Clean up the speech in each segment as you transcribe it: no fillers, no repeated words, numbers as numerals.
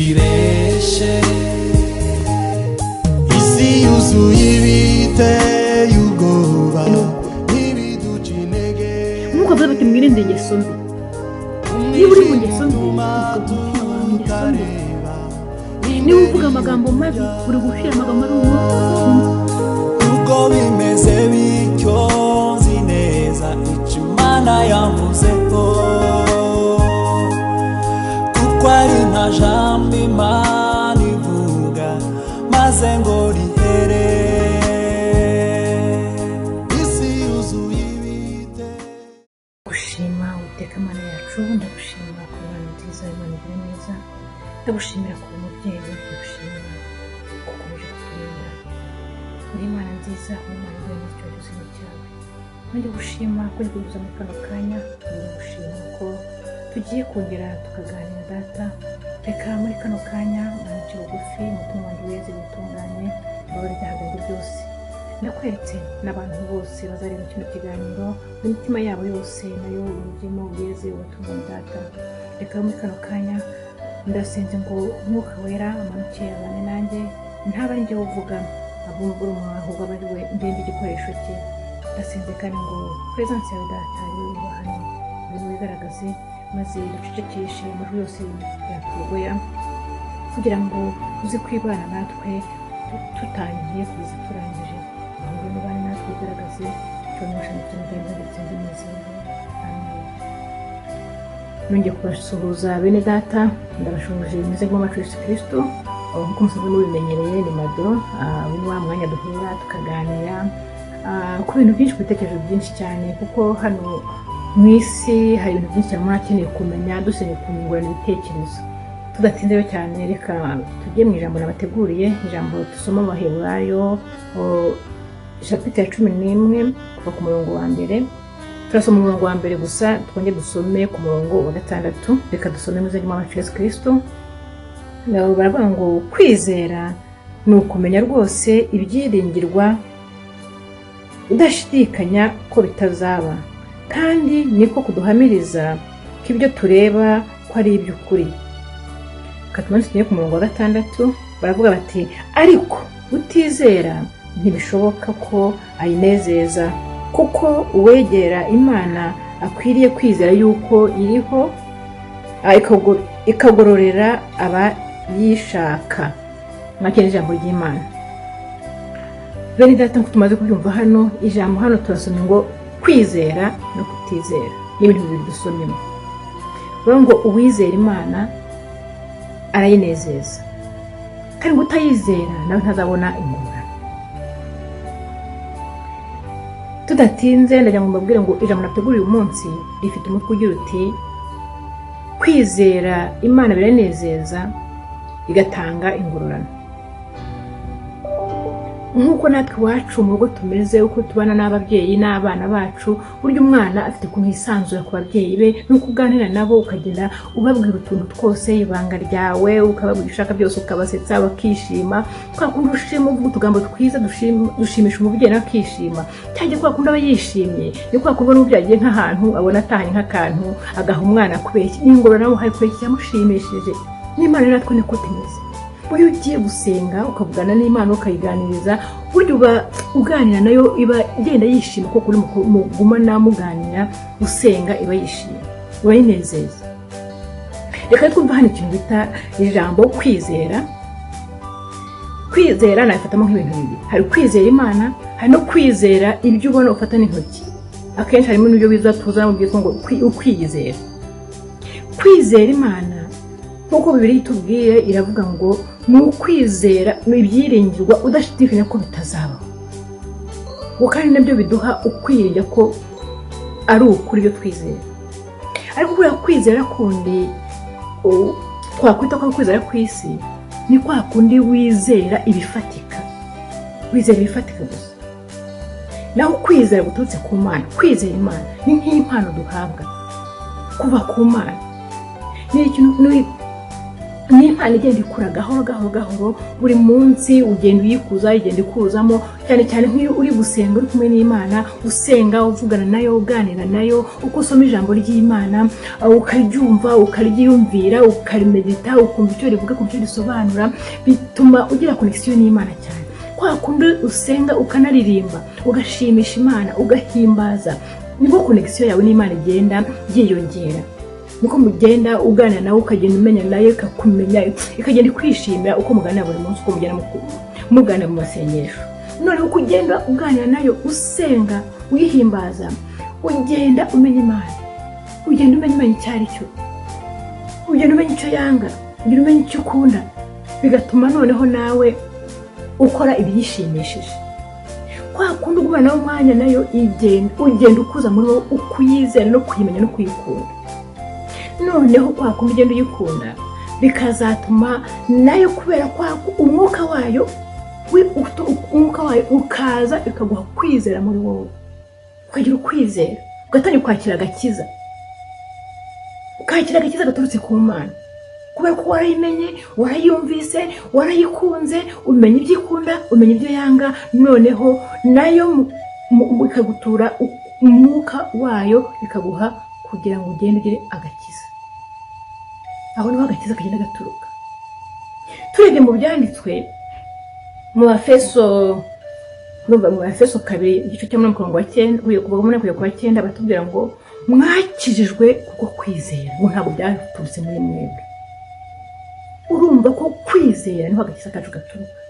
bireshe isi yuzuye ibiteye ubwoba ntibiduca intege nk'uko bavuga bati mwirinde ingeso mbi niba uri mu ngeso mbi umutima wawe mu ngeso mbi niba uvuga amagambo mabi uri gushyira amagambo mabi mu ubwo bimeze bityo nzi neza icyo Imana yavuzeho kuko ari nta jambo Imana ivuga maze ngo rihere isi yuzuye ibite gushima Uwiteka Mana yacu ndagushimira ku Imana nziza Imana igira neza ndagushimira ku mubyeyi ndagushimira ko ukomeje kuturinda uri Imana nziza Imana igira neza icyorezo cyawe kandi gushima ko uri kuduza mu kano kanya ndagushima ko tugiye kongera tukaganira data reka muri kano kanya umanike bugufi umutima wanjye weze gutunganye baba ryahagaze byose ndakweretse n'abantu bose bazareba kino kiganiro n'imitima yabo yose nayo yuzuyemo ubweze ubatunganye data reka muri kano kanya ndasenze ngo umwuka wera amanuke abane nanjye ntaba ari njye uvuga ahubwo ahubwo aba ari we ndende igikoresho cye ndasenze kandi ngo presence yawe data ibe hano ibintu bigaragaze maze ducecekeshe amajwi yose yatugoya kugira ngo uze kwibana natwe tutangiye kugeza turangije ahubwo n'abandi natwe bigaragaze tunonesha n'ikindi ndetse neza nongeye kubasuhuza bene data ndabashuje bimeze nk'amacu Yesu Kristo nk'uko musanzwe mubimenyereye ni Mado uyu wa mwanya duhura tukaganira ku bintu byinshi ku bitekerezo byinshi cyane kuko hano mu isi hari ibintu byinshi cyane umuntu akeneye kumenya dusenye kungurana ibitekerezo tudatinzeyo cyane reka tujye mu ijambo nabateguriye ijambo dusoma mu Baheburayo chapitre ya 11 kuva ku murongo wa mbere turasoma umurongo wa mbere gusa twongeye dusome ku murongo wa 6 reka dusome mu zindi mpamvu Yesu Kristo baravuga ngo kwizera ni ukumenya rwose ibyiringirwa udashidikanya ko bitazaba kandi niko kuduhamiriza ko ibyo tureba ko ari iby'ukuri katumanitse ku murongo wa 6 baravuga bati ariko utizera ntibishoboka ko ayinezeza kuko uwegera Imana akwiriye kwizera yuko iriho ikagororera abayishaka mwakene ijambo ry'Imana bene data ngo tumaze kubyumva hano ijambo hano turasomye ngo kwizera no kutizera n'ibintu bibiri dusomyemo baravuga ngo uwizera Imana arayinezeza kandi ngo utayizera nawe ntazabona ingororano tudatinze ndagira ngo mbabwire ngo ijambo nateguriye uyu munsi rifite umutwe ugira uti kwizera Imana biranezeza igatanga ingororano nk'uko natwe iwacu mu rugo tumeze uko tubana n'ababyeyi n'abana bacu burya umwana afite ukuntu yisanzura ku babyeyi be nuko uganira nabo ukagenda ubabwira utuntu twose ibanga ryawe ukababwira ushaka byose ukabasetsa bakishima kwa kundi ushima uvuga utugambo twiza dushimisha umubyeyi nakishima cyangwa kwa kundi aba yishimye ni kwa kundi n'umubyeyi agiye nk'ahantu abona atahanye nk'akantu agaha umwana kubeshya n'ingororano hari kubeshya yamushimishije n'Imana natwe niko tumeze buryo ugiye gusenga ukavugana n'Imana ukayiganiriza buryo uba uganira nayo iba igenda yishima ko kuri mugumana muganira usenga iba yishima iba yinezeza reka twumva hano ikintu bita ijambo kwizera nafatamo nk'ibintu bibiri hari kwizera Imana hari no kwizera ibyo ubona ufata n'intoki akenshi harimo n'ibyo biza tuzana mu byitwa ngo ukwiyizera kwizera Imana nk'uko Bibiliya itubwiye iravuga ngo ni ukwizera ibyiringirwa udashidikanya ko bitazaba ngo kandi nabyo biduha ukwirinda ko ari ukuri byo twizera ariko kubera kwizera kundi twakwita ko kwizera kw'isi ni kwa kundi wizera ibifatika gusa naho kwizera guturutse ku Mana kwizera Imana ni nk'impano duhabwa kuva ku Mana ni ikintu n'impano igenda ikura gahoro buri munsi ugenda uyikuza igenda ikuzamo cyane cyane nk'iyo uri gusenga uri kumwe n'Imana usenga uvugana nayo uganira nayo uko usoma ijambo ry'Imana ukaryumva ukaryiyumvira ukarimedita ukumva icyo rivuga ku byo risobanura bituma ugira connection n'Imana cyane kwa kundi usenga ukanaririmba ugashimisha Imana ugahimbaza nibwo connection yawe n'Imana igenda yiyongera nuko mugenda uganira nawe ukagenda umenya nayo ikakumenya ikagenda kwishimira uko muganira buri munsi uko mugenda mugana mu masengesho none uko ugenda uganira nayo usenga uyihimbaza ugenda umenya Imana ugenda umenya Imana icyo ari cyo ugenda umenya icyo yanga ugenda umenya icyo ukunda bigatuma noneho nawe ukora ibyishimishije kwa kundi ugumana umwanya nayo ugenda ukuza muri wowe ukuyizera no kuyimenya no kuyikunda noneho kwa kundi ugenda uyikunda bikazatuma nayo kubera kwa umwuka wayo ukaza ikaguha kwizera muri wowe ukagira ukwizera ugatangira kwakira agakiza gaturutse ku Mana kubera ko warayimenye warayumvise warayikunze umenya ibyo ikunda umenya ibyo yanga noneho nayo ikagutura umwuka wayo ikaguha kugira ngo ugende ugire agakiza aho niho agakiza kagenda gaturuka turebye mu byanditswe mu Efeso 2 igice cya 9 kuva mu 9 batubwira ngo mwakijijwe kuko kwizera ngo ntabwo byaturutse muri mwebwe urumva ko kwizera niho agakiza kacu gaturuka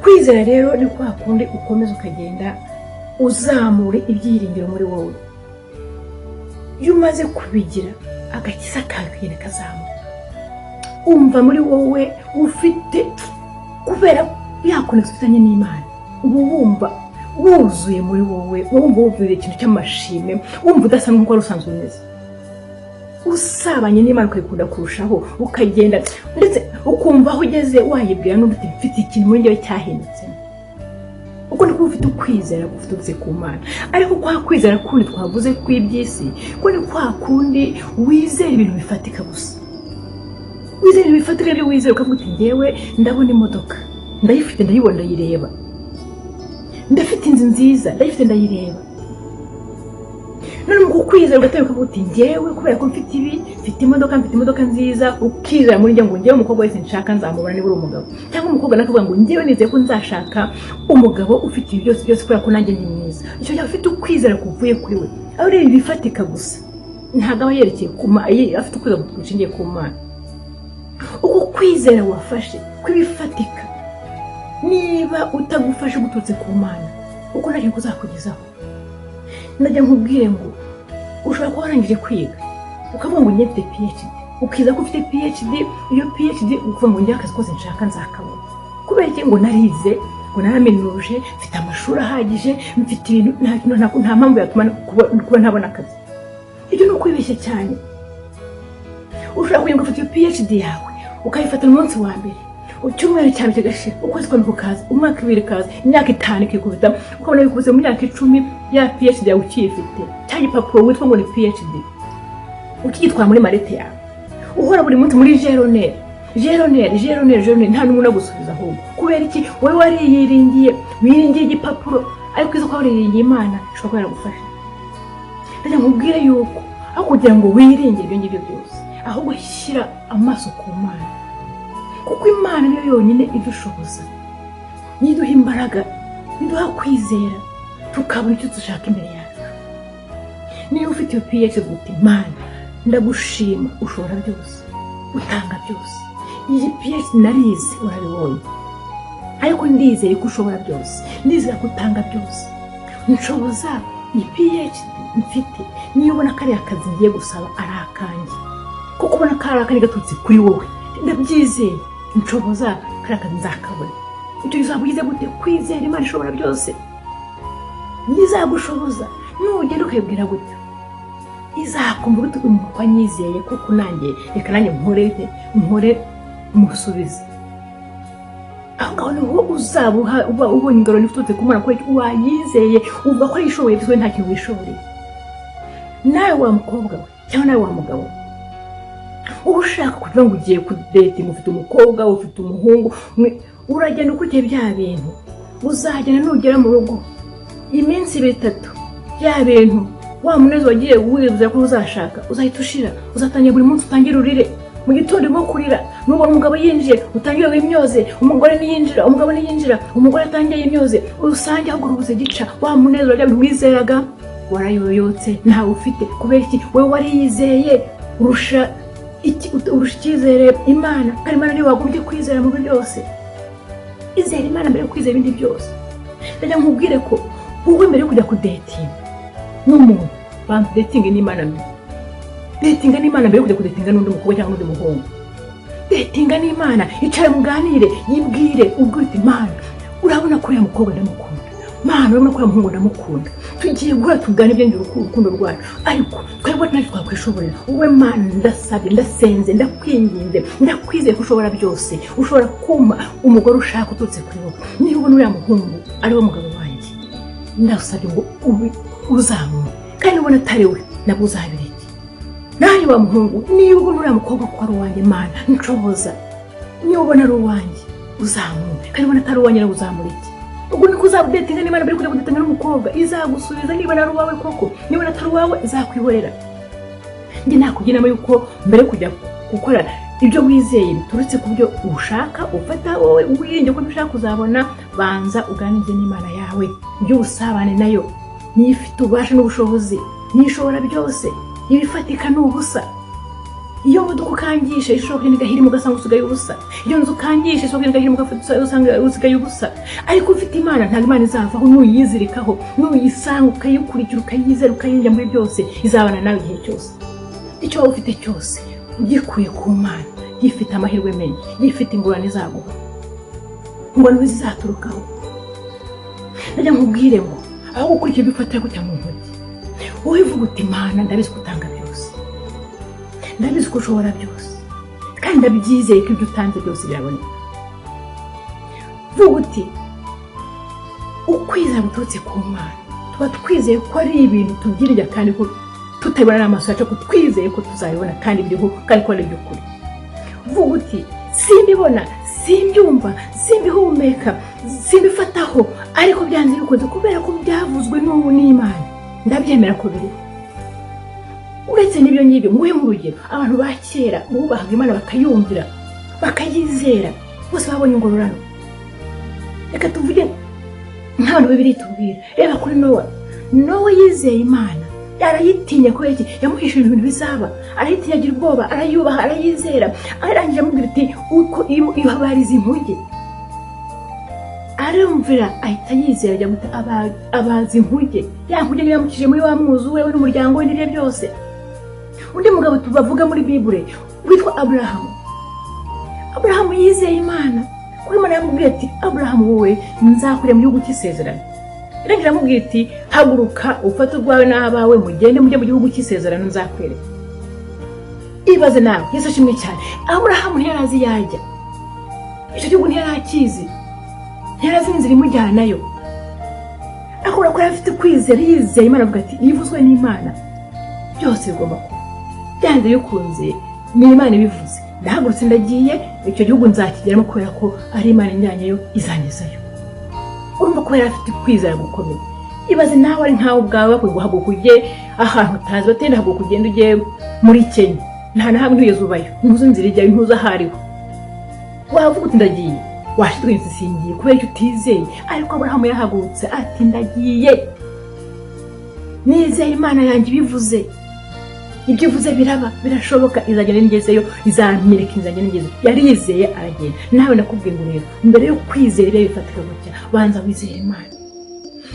kwizera rero ni kwa kundi ukomeza ukagenda uzamure ibyiringiro muri wowe iyo umaze kubigira agakiza kagenda kazamuka umva muri wowe ufite kubera yakonekse ufitanye n'Imana ubu wumva wuzuye muri wowe wumva wuzuye ikintu cy'amashime wumva udasanzwe nk'uko rusanzwe umeze usabanye n'Imana ukayikunda kurushaho ukagenda ndetse ukumva aho ugeze wayibwira n'ubuti mfite ikintu muri njyewe cyahindutse uko niko ufite ukwizera gufite ku Mana ariko kwa kwizera kundi twavuze kw'ibyisi ko ni kwa kundi wizera ibintu bifatika gusa wizera bifatika byo wizera ukavuga uti ngewe ndabona imodoka ndayifite ndayibona ndayireba ndafite inzu nziza ndayifite ndayireba none mu kwizera ugatangira ukavuga uti ngewe kubera ko mfite ibi mfite imodoka nziza ukizera muri njye ngo ngewe umukobwa wese nshaka nzamubona niba uri umugabo cyangwa umukobwa nakavuga ngo ngewe nizeye ko nzashaka umugabo ufite ibi byose kubera ko nanjye ndi mwiza icyo gihe afite ukwizera kuvuye kuri we aho rero bifatika gusa ntabwo aba yerekeye ku Mana afite ukwizera gushingiye ku Mana uko kwizera wafashe kwibifatika niba utagufashe guturutse ku Mana uko nacyo kuzakugezaho najya nkubwire ngo ushobora kuba warangije kwiga ukavuga ngo njye PhD ukiza ko ufite PhD iyo PhD uvuga ngo njye akazi kose nshaka nzakabona kubera iki ngo narize ngo naraminuje mfite amashuri ahagije mfite ibintu nta mpamvu yatuma kuba ntabona akazi ibyo ni ukwibeshya cyane ushobora kugira ngo ufite PhD yawe ukayifatira umunsi wa mbere icyumweru cyane kigashira ukwezi kwa kaza umwaka 2 kaza imyaka 5 ikikubita ukabona bikuze mu myaka 10 ya PhD yawe ukiyifite cya gipapuro witwa ngo ni PhD ukiyitwara muri marete yawe uhora buri munsi muri jeronere nta n'umuntu agusubiza ahubwo kubera iki wowe wiringiye igipapuro ariko izo kwa wiringiye Imana ishobora kugufasha ndaje nkubwire yuko aho kugira ngo wiringe ibyo ngibyo byose ahubwo shyira amaso ku Mana kuko Imana niyo yonyine idushoboza niduha imbaraga niduha kwizera tukabona icyo dushaka imbere yacu niyo ufite iyo PhD uti Mana ndagushima ushobora byose utanga byose iyi PhD narize urabibonye ariko ndizeye ko ushobora byose ndizera ko utanga byose nshoboza iyi PhD mfite niyo ubona kariya kazi ngiye gusaba ari akanjye kuko ubona kariya kari gatutse kuri wowe ndabyizeye nshoboza kariya kazi nzakabona icyo uzabugize gute kwizera Imana ishobora byose nizagushoboza nugenda ukayibwira gutyo izakumva gute umukwa nyizeye kuko nanjye reka nanjye nkore umusubize aho ngaho niho uzabuha ubonye ingaro nifutse ku Mana ko wayizeye uvuga ko ayishoboye twe nta kintu wishoboreye nawe wa mukobwa we cyangwa nawe wa mugabo ushaka kuvuga ngo ugiye kudating ufite umukobwa ufite umuhungu uragenda ukurikiye bya bintu uzagenda nugera mu rugo iminsi 3 bya bintu wa munezi wagiye wibuza ko uzashaka uzahita ushira uzatangira buri munsi utangira urire mu gitondo nko kurira nubona umugabo yinjiye utangiye wimyoze umugore niyinjira umugabo niyinjira umugore atangiye yimyoze usange hagurubuze gica wa munezi wajya wizeraga warayoyotse ntawe ufite kubera iki wewe wariyizeye urusha icyizere Imana kandi Imana niyo wagombye kwizera mu byose izera Imana mbere yo kwizera ibindi byose ndagira nkubwire ko wowe mbere yo kujya kudating n'umuntu bantu dating ni Imana mbere dating ni Imana mbere yo kujya kudatinga n'undi mukobwa cyangwa n'undi muhungu dating ni Imana icare muganire yibwire ubwite Imana urabona ko ya mukobwa ndamukunda Mana urabona ko ya muhungu ndamukunda tugiye guhora tugana ibyo urukundo rwacu ariko twebwe ntacyo twakwishoborera wowe Mana ndasabye ndasenze ndakwinginze ndakwizeye ko ushobora byose ushobora kuma umugore ushaka ututse kuri wowe niba ubona uriya muhungu ari wo mugabo wanjye ndasabye ngo uzamuye kandi ubona atari we nabwo uzabireke nawe wa muhungu niba ubona uriya mukobwa ko ari uwanjye Mana nshoboza niba ubona ari uwanjye uzamuye kandi ubona atari uwanjye nabwo uzamureke ubwo niko uzabudatinga n'Imana mbere kujya kudatinga n'umukobwa izagusubiza niba ari uwawe koko niba atari uwawe izakwihorera njye nakugira yuko mbere kujya gukora ibyo wizeye biturutse ku byo ushaka ufata wowe ubwenge ko ushaka kuzabona banza uganize n'Imana yawe ibyo usabane nayo nifite ubasha n'ubushobozi nishobora byose ibifatika n'ubusa iyo modoka ukangisha ishobora kugenda igahirima ugasanga usigaye ubusa iyo nzu ukangisha ishobora kugenda igahirima ugasanga usigaye ubusa ariko ufite Imana ntabwo Imana izavaho nuyizirikaho nuyisanga ukayikurikira ukayizera ukayinjira muri byose izabana nawe igihe cyose icyo waba ufite cyose ugikuye ku Mana gifite amahirwe menshi gifite ingorane zaguha ngo niwe zizaturukaho najya nkubwire ngo aho gukurikira ibifatira gutya mu ntoki wowe vuga uti Mana ndabizi kutanga byose ndabizi ko ushobora byose kandi ndabyizeye ko ibyo utanze byose biraboneka vuga uti ukwizera guturutse ku Mana tuba twizeye ko ari ibintu tubwirira kandi ko tutabibona n'amaso yacu ko twizeye ko tuzabibona kandi biriho kandi ko ari iby'ukuri vuga uti simbibona simbyumva simbihumeka simbifataho ariko byanze bikoze kubera ko byavuzwe n'ubu n'Imana ndabyemera ko biriho uretse n'ibyo ngibyo nguhe mu rugero abantu ba kera bubahaga Imana bakayumvira bakayizera bose babonye ingororano reka tuvuge nk'abantu Bibiliya itubwira reba kuri Nowa yizeye Imana yarayitinya ko iki yamuhishije ibintu bizaba arayitinya agira ubwoba arayubaha arayizera arangije amubwira ati uko iyo habariza impuge arumvira ahita yizera ajya guta abazi impuge yankuge yamukije muri wa mwuzu we n'umuryango we n'ibyo byose undi mugabo tubavuga muri Bible witwa Abrahamu yizeye Imana kuko Imana yamubwiye ati Abrahamu wowe nzakurira mu gihugu cy'isezerano irangira amubwiye ati haguruka ufate urwawe n'abawe mugende mujye mu gihugu cy'isezerano nzakwereka ibaze nawe Yesu ashimwe cyane Abrahamu ntiyarazi yajya icyo gihugu ntiyarakizi ntiyarazi inzira imujyana nayo akora ko afite kwizera yizeye Imana avuga ati yivuzwe n'Imana byose bigomba kuba byanze bikunze ni Imana ibivuze ndahagurutse ndagiye icyo gihugu nzakigeramo kubera ko ari Imana injyanyeyo izangezayo urumva ko yari afite kwizera gukomeye ibaze nawe ari nkawe ubwawe bakwiye guhaguruka ujye ahantu utazi batenda haguruka ugenda ujye muri Kenya nta na hamwe ntugeze ubayo ntuzi inzira ijyayo ntuzi ahariho wavuga uti ndagiye washitwe insingiye kubera icyo utizeye ariko Abrahamu yahagurutse ati ndagiye nizeye Imana yanjye ibivuze ibyo uvuze biraba birashoboka izagenda n'ingezeyo izamyereka inzanye n'ingezeyo yarizeye aragenda nawe nakubwiye ngo rero mbere yo kwizera rero bifatika gutya banza wizere Imana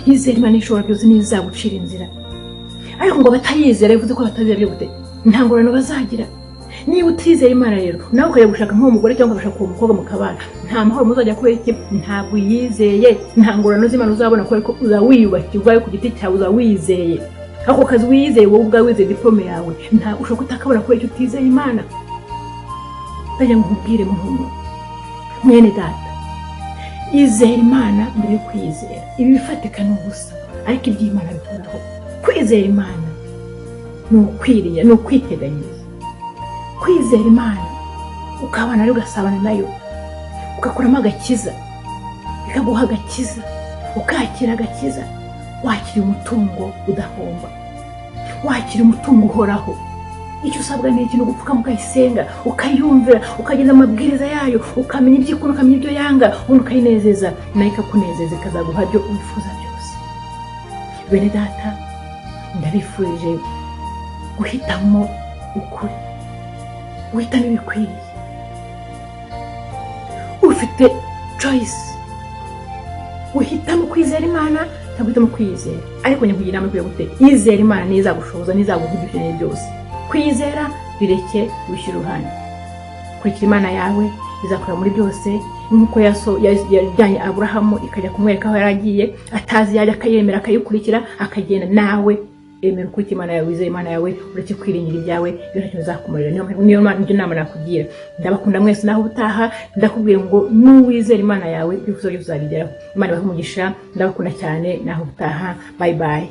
yizere Imana ishobora byose nizagucira inzira ariko ngo batayizera bivuze ko batazira byo gute nta ngorane bazagira niba utizeye Imana rero nawe ukajya gushaka nk'umugore cyangwa gushaka umukobwa mu kabana nta mahoro muzajya kubera iki ntabwo yizeye nta ngorane z'Imana uzabona ko uzawiyubakirwa ku giti cyawe uzawizeye ako kazi wizeye wowe ubwawe wizeye diplome yawe nta ushobora kutakabona kubera icyo utizeye Imana ndaje nkubwire muhungu mwene data izere Imana mbere yo kwizera ibi bifatika n'ubusa ariko iby'Imana bitoraho kwizera Imana no kwiriya no kwiteganyiriza kwizera Imana ukabana nayo ugasabana nayo ugakuramo agakiza bikaguha agakiza ukakira agakiza wakira umutungo udahomba wakira umutungo uhoraho icyo usabwa ni ikintu gupfuka mukayisenga ukayumvira ukagenda amabwiriza yayo ukamenya iby'ikunda ukamenya ibyo yanga ubundi ukayinezeza nayo ikakunezeza ikazaguha ibyo wifuza byose bene data ndabifurije guhitamo ukuri guhitamo ibikwiriye ufite choice uhitamo kwizera Imana cyangwa uhitamo kwizera ariko nyakugira inama yo gute yizera Imana nizagushoboza nizaguhudishije byose kwizera bireke wishyira uruhande kurikira Imana yawe izakora muri byose nkuko yajyanye Aburahamu ikajya kumwereka aho yaragiye atazi yajya akayemera akayikurikira akagenda nawe emera uko Imana yawe wizeye Imana yawe ureke kwiringira ibyawe ibyo bizakumurira niyo nama nakugira ndabakunda mwese naho ubutaha ndakubwiye ngo nuwizera Imana yawe byose uzabigeraho Imana ibahumugisha ndabakunda cyane naho ubutaha bye bye